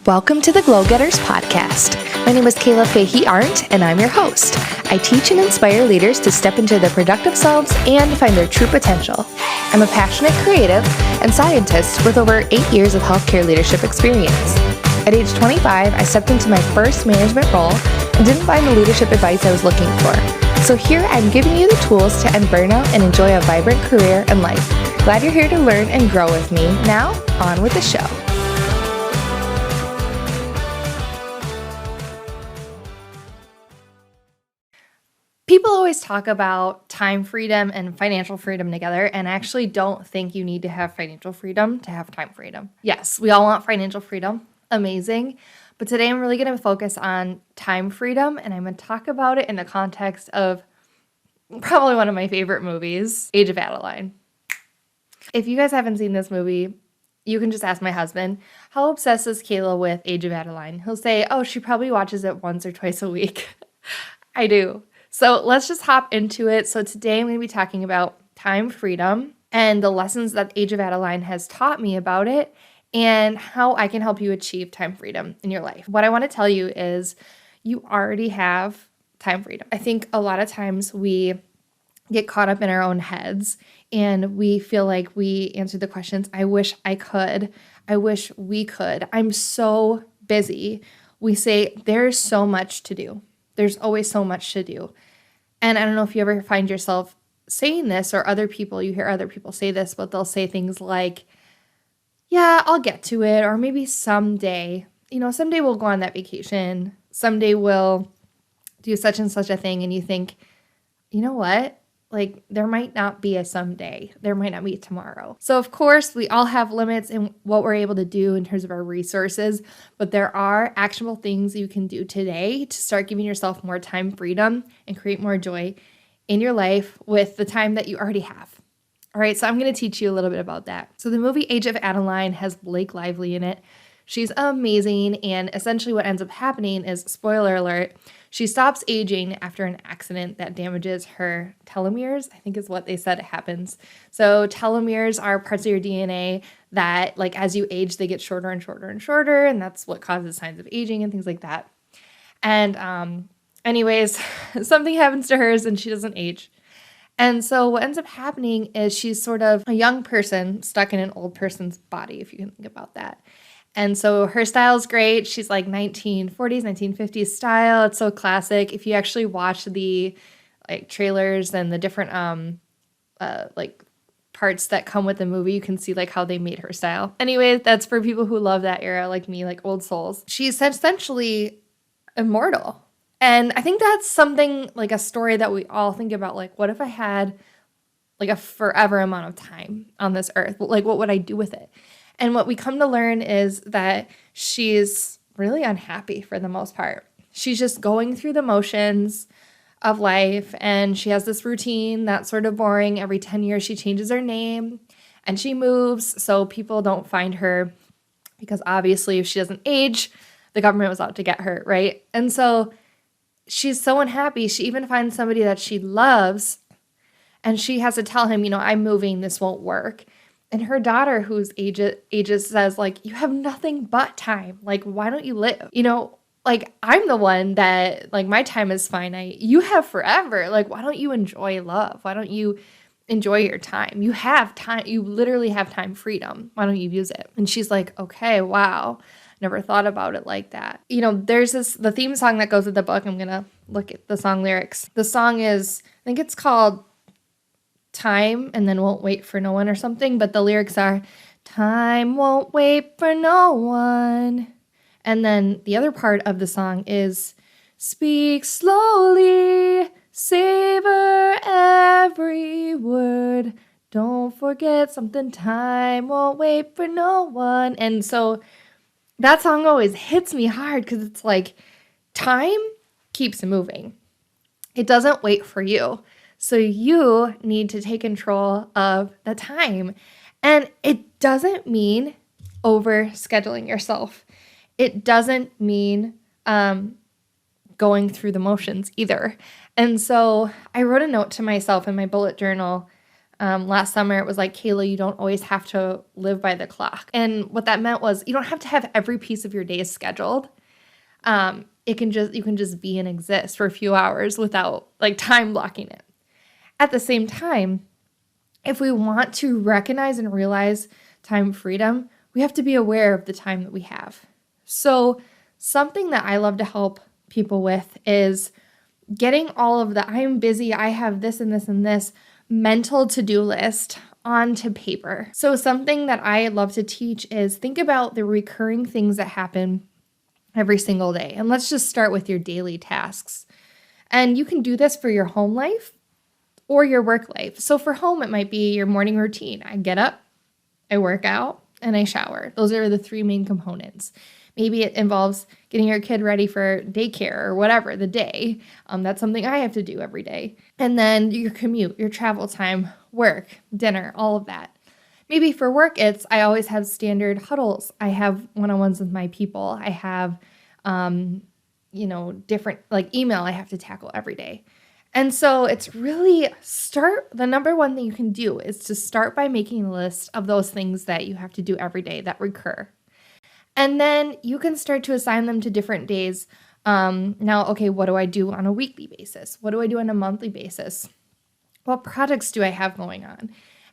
Welcome to the Glow Getters podcast. My name is Kayla Fahey-Ahrndt, and I'm your host. I teach and inspire leaders to step into their productive selves and find their true potential. I'm a passionate creative and scientist with over 8 years of healthcare leadership experience. At age 25, I stepped into my first management role and didn't find the leadership advice I was looking for. So here I'm giving you the tools to end burnout and enjoy a vibrant career and life. Glad you're here to learn and grow with me. Now, on with the show. People always talk about time freedom and financial freedom together, and I actually don't think you need to have financial freedom to have time freedom. Yes, we all want financial freedom. Amazing. But today I'm really going to focus on time freedom, and I'm going to talk about it in the context of probably one of my favorite movies, Age of Adeline. If you guys haven't seen this movie, you can just ask my husband, how obsessed is Kayla with Age of Adeline? He'll say, oh, she probably watches it once or twice a week. I do. So let's just hop into it. So today I'm going to be talking about time freedom and the lessons that Age of Adeline has taught me about it and how I can help you achieve time freedom in your life. What I want to tell you is you already have time freedom. I think a lot of times we get caught up in our own heads and we feel like we answer the questions, I wish I could. I wish we could. I'm so busy. We say there's so much to do. There's always so much to do. And I don't know if you ever find yourself saying this or you hear other people say this, but they'll say things like, yeah, I'll get to it. Or maybe someday, someday we'll go on that vacation. Someday we'll do such and such a thing. And you think, you know what? Like there might not be a someday. There might not be tomorrow. So of course, we all have limits in what we're able to do in terms of our resources, but there are actionable things you can do today to start giving yourself more time freedom and create more joy in your life with the time that you already have. All right, so I'm going to teach you a little bit about that. So the movie Age of Adeline has Blake Lively in it. She's amazing, and essentially what ends up happening is, spoiler alert, she stops aging after an accident that damages her telomeres, I think is what they said happens. So telomeres are parts of your DNA that, like, as you age, they get shorter and shorter and shorter, and that's what causes signs of aging and things like that. And anyways, something happens to hers and she doesn't age. And so what ends up happening is she's sort of a young person stuck in an old person's body, if you can think about that. And so her style is great. She's like 1940s, 1950s style. It's so classic. If you actually watch the trailers and the different parts that come with the movie, you can see how they made her style. Anyway, that's for people who love that era like me, like old souls. She's essentially immortal. And I think that's something like a story that we all think about. Like, what if I had a forever amount of time on this earth? Like, what would I do with it? And what we come to learn is that she's really unhappy for the most part. She's just going through the motions of life, and she has this routine that's sort of boring. Every 10 years, she changes her name, and she moves, so people don't find her, because obviously if she doesn't age, the government was out to get her, right? And so she's so unhappy. She even finds somebody that she loves, and she has to tell him, I'm moving, this won't work. And her daughter, who's ages, says, you have nothing but time. Why don't you live? I'm the one that, my time is finite. You have forever. Why don't you enjoy love? Why don't you enjoy your time? You have time. You literally have time freedom. Why don't you use it? And she's like, okay, wow. Never thought about it like that. There's the theme song that goes with the book. I'm going to look at the song lyrics. The song is, I think it's called Time and then Won't Wait for No One or something, but the lyrics are, time won't wait for no one. And then the other part of the song is, speak slowly, savor every word, don't forget something, time won't wait for no one. And so that song always hits me hard because it's time keeps moving. It doesn't wait for you. So you need to take control of the time. And it doesn't mean overscheduling yourself. It doesn't mean going through the motions either. And so I wrote a note to myself in my bullet journal Last summer, it was like, Kayla, you don't always have to live by the clock. And what that meant was you don't have to have every piece of your day scheduled. You can just be and exist for a few hours without like time blocking it. At the same time, if we want to recognize and realize time freedom, we have to be aware of the time that we have. So something that I love to help people with is getting all of the I'm busy, I have this and this and this mental to-do list onto paper. So something that I love to teach is think about the recurring things that happen every single day. And let's just start with your daily tasks. And you can do this for your home life or your work life. So for home, it might be your morning routine. I get up, I work out, and I shower. Those are the three main components. Maybe it involves getting your kid ready for daycare or whatever the day. That's something I have to do every day. And then your commute, your travel time, work, dinner, all of that. Maybe for work, I always have standard huddles. I have one-on-ones with my people. I have, different like email I have to tackle every day. And so it's really the number one thing you can do is to start by making a list of those things that you have to do every day that recur. And then you can start to assign them to different days. Now, okay, what do I do on a weekly basis? What do I do on a monthly basis? What projects do I have going on?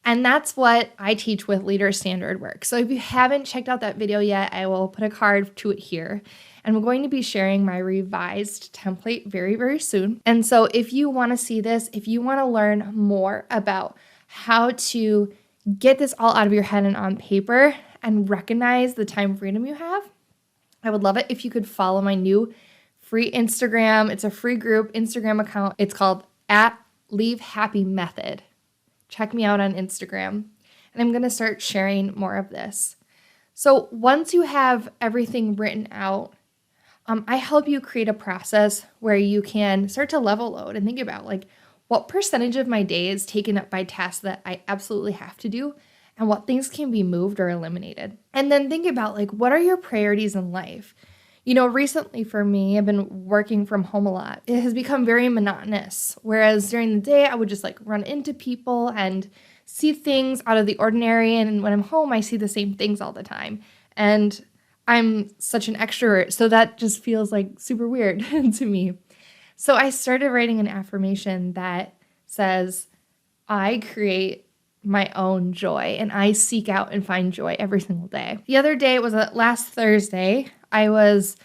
And that's what I teach with Leader Standard Work. So if you haven't checked out that video yet, I will put a card to it here. And I'm going to be sharing my revised template very, very soon. And so if you want to see this, if you want to learn more about how to get this all out of your head and on paper and recognize the time freedom you have, I would love it if you could follow my new free Instagram. It's a free group Instagram account. It's called @LeaveHappyMethod. Check me out on Instagram. And I'm going to start sharing more of this. So once you have everything written out, I help you create a process where you can start to level load and think about like what percentage of my day is taken up by tasks that I absolutely have to do and what things can be moved or eliminated. And then think about like, what are your priorities in life? Recently for me, I've been working from home a lot. It has become very monotonous. Whereas during the day, I would just like run into people and see things out of the ordinary. And when I'm home, I see the same things all the time. And I'm such an extrovert, so that just feels like super weird to me. So I started writing an affirmation that says, I create my own joy and I seek out and find joy every single day. The other day, it was last Thursday, I was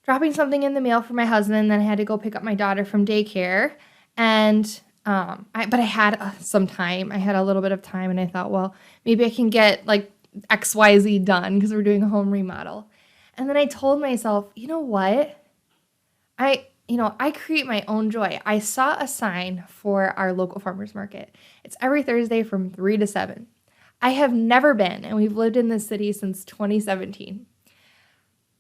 dropping something in the mail for my husband, and then I had to go pick up my daughter from daycare. And I had some time. I had a little bit of time, and I thought, well, maybe I can get like XYZ done because we're doing a home remodel. And then I told myself, you know what? I create my own joy. I saw a sign for our local farmers market. It's every Thursday from 3 to 7. I have never been, and we've lived in this city since 2017.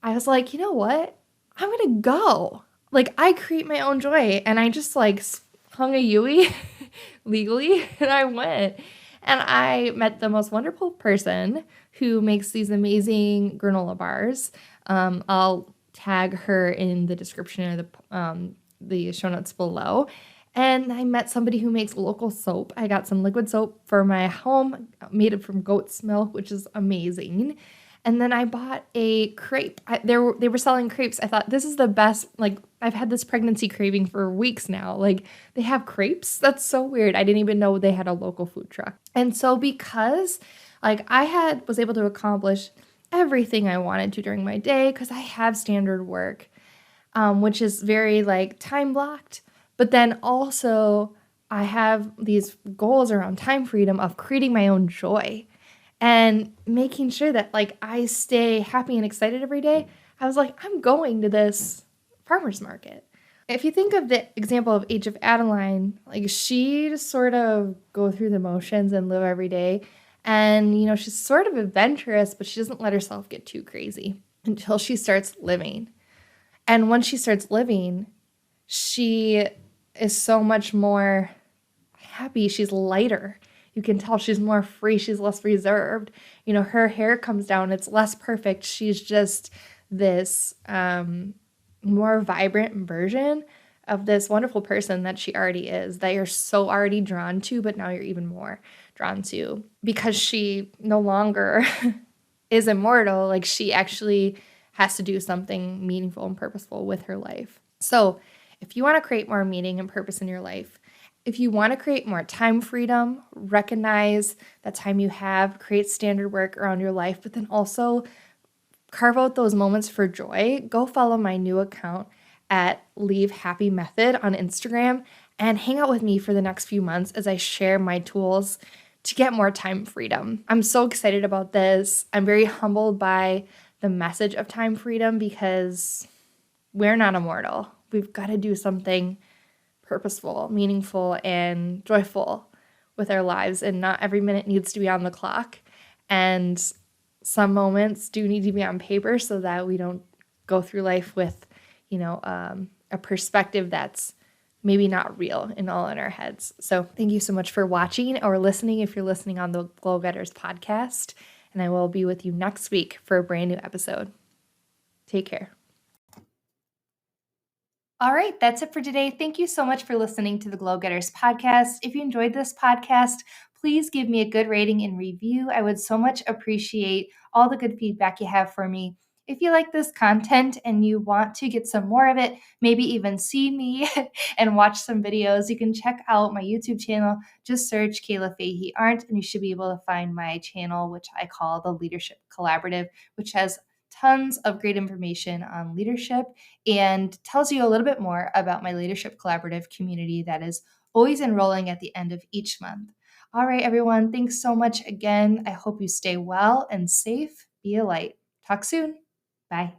I was like, you know what? I'm going to go. Like, I create my own joy. And I just like hung a Yui legally, and I went. And I met the most wonderful person who makes these amazing granola bars. I'll tag her in the description of the show notes below. And I met somebody who makes local soap. I got some liquid soap for my home, made from goat's milk, which is amazing. And then I bought a crepe. They were selling crepes. I thought, this is the best. Like, I've had this pregnancy craving for weeks now. Like, they have crepes? That's so weird. I didn't even know they had a local food truck. And so because like I was able to accomplish everything I wanted to during my day, because I have standard work, which is very like time blocked. But then also I have these goals around time freedom of creating my own joy and making sure that like I stay happy and excited every day. I was like, I'm going to this farmer's market. If you think of the example of Age of Adeline, like she just sort of go through the motions and live every day. And, she's sort of adventurous, but she doesn't let herself get too crazy until she starts living. And once she starts living, she is so much more happy. She's lighter. You can tell she's more free. She's less reserved. Her hair comes down. It's less perfect. She's just this more vibrant version of this wonderful person that she already is, that you're so already drawn to, but now you're even more drawn to because she no longer is immortal. Like, she actually has to do something meaningful and purposeful with her life. So if you want to create more meaning and purpose in your life, if you want to create more time freedom, recognize that time you have, create standard work around your life, but then also carve out those moments for joy, go follow my new account at Leave Happy Method on Instagram and hang out with me for the next few months as I share my tools to get more time freedom. I'm so excited about this. I'm very humbled by the message of time freedom because we're not immortal. We've got to do something purposeful, meaningful, and joyful with our lives, and not every minute needs to be on the clock. And some moments do need to be on paper so that we don't go through life with, a perspective that's maybe not real and all in our heads. So thank you so much for watching or listening if you're listening on the Glow Getters podcast. And I will be with you next week for a brand new episode. Take care. All right, that's it for today. Thank you so much for listening to the Glow Getters podcast. If you enjoyed this podcast, please give me a good rating and review. I would so much appreciate all the good feedback you have for me. If you like this content and you want to get some more of it, maybe even see me and watch some videos, you can check out my YouTube channel. Just search Kayla Fahey-Ahrndt and you should be able to find my channel, which I call the Leadership Collaborative, which has tons of great information on leadership and tells you a little bit more about my Leadership Collaborative community that is always enrolling at the end of each month. All right, everyone, thanks so much again. I hope you stay well and safe. Be a light. Talk soon. Bye.